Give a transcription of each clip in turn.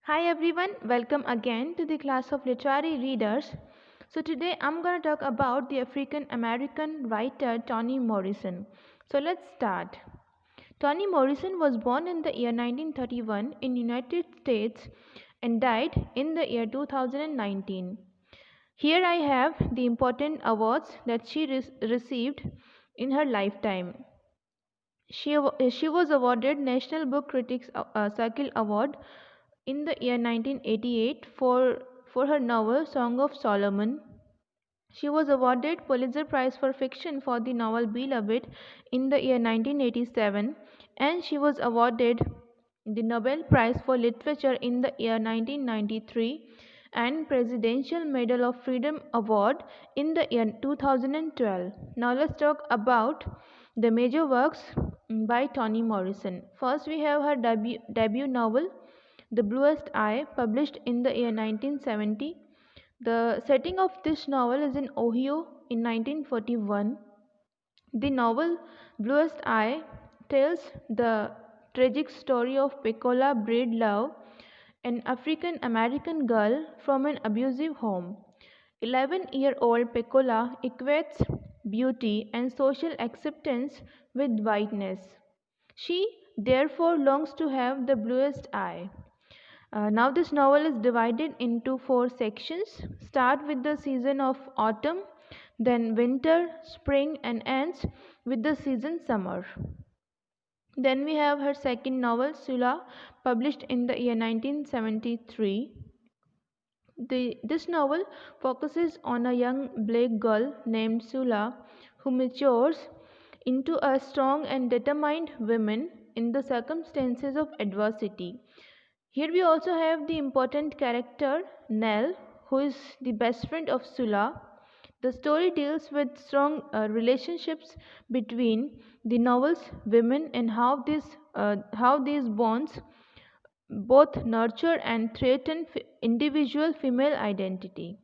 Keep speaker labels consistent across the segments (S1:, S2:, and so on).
S1: Hi everyone, welcome again to the class of literary readers. So today I'm going to talk about the African American writer Toni Morrison. So let's start. Toni Morrison was born in the year 1931 in United States and died in the year 2019. Here I have the important awards that she received in her lifetime. She was awarded National Book Critics Circle Award in the year 1988 for her novel Song of Solomon. She was awarded Pulitzer Prize for Fiction for the novel Beloved in the year 1987, and she was awarded the Nobel Prize for Literature in the year 1993 and Presidential Medal of Freedom Award in the year 2012. Now let's talk about the major works by Toni Morrison. First we have her debut novel The Bluest Eye, published in the year 1970. The setting of this novel is in Ohio in 1941. The novel Bluest Eye tells the tragic story of Pecola Breedlove, an African American girl from an abusive home. 11-year-old Pecola equates beauty and social acceptance with whiteness. She therefore longs to have the bluest eye. Now, this novel is divided into four sections. Start with the season of autumn, then winter, spring, and ends with the season summer. Then we have her second novel, Sula, published in the year 1973. This novel focuses on a young black girl named Sula who matures into a strong and determined woman in the circumstances of adversity. Here we also have the important character Nell, who is the best friend of Sula. The story deals with strong relationships between the novel's women and how these bonds both nurture and threaten individual female identity.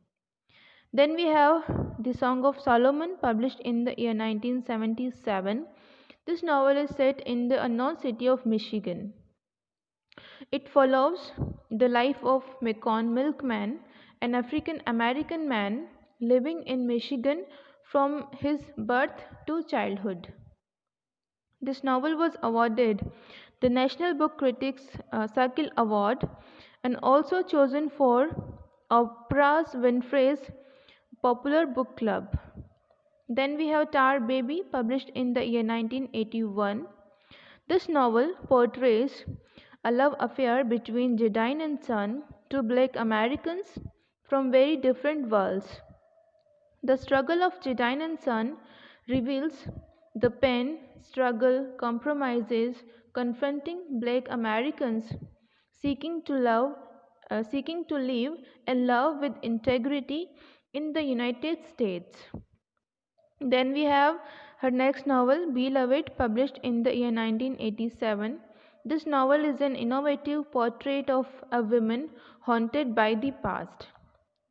S1: Then we have The Song of Solomon, published in the year 1977. This novel is set in the unknown city of Michigan. It follows the life of Macon Milkman, an African American man living in Michigan from his birth to childhood. This novel was awarded the National Book Critics Circle Award and also chosen for Oprah Winfrey's Popular Book Club. Then we have Tar Baby, published in the year 1981. This novel portrays a love affair between Jadine and Son, two black Americans from very different worlds. The struggle of Jadine and Son reveals the pain, struggle, compromises confronting black Americans seeking to live and love with integrity in the United States. Then we have her next novel, Beloved, published in the year 1987. This novel is an innovative portrait of a woman haunted by the past.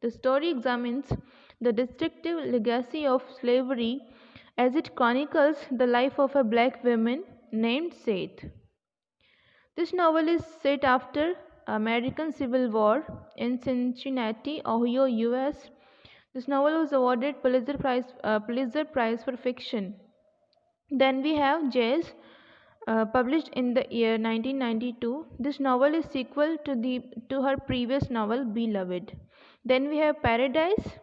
S1: The story examines the destructive legacy of slavery as it chronicles the life of a black woman named Seth. This novel is set after American Civil War in Cincinnati, Ohio, US. This novel was awarded Pulitzer Prize for Fiction. Then we have Jazz, published in the year 1992. This novel is sequel to her previous novel Beloved. Then we have Paradise,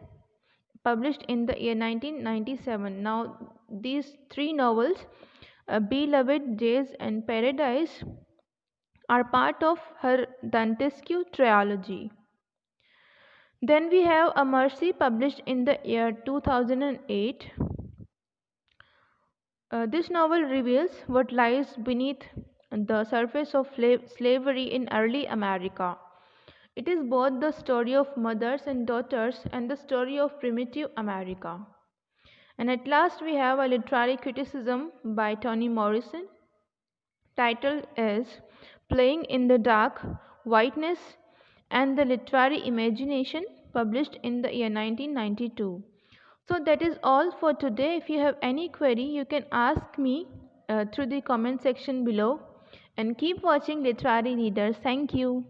S1: published in the year 1997. Now these three novels, Beloved, Jazz, and Paradise, are part of her Dantesque trilogy. Then we have A Mercy, published in the year 2008. This novel reveals what lies beneath the surface of slavery in early America. It is both the story of mothers and daughters and the story of primitive America. And at last we have a literary criticism by Toni Morrison, titled as Playing in the Dark, Whiteness and the Literary Imagination, published in the year 1992. So that is all for today. If you have any query, you can ask me through the comment section below. And keep watching Literary Readers. Thank you.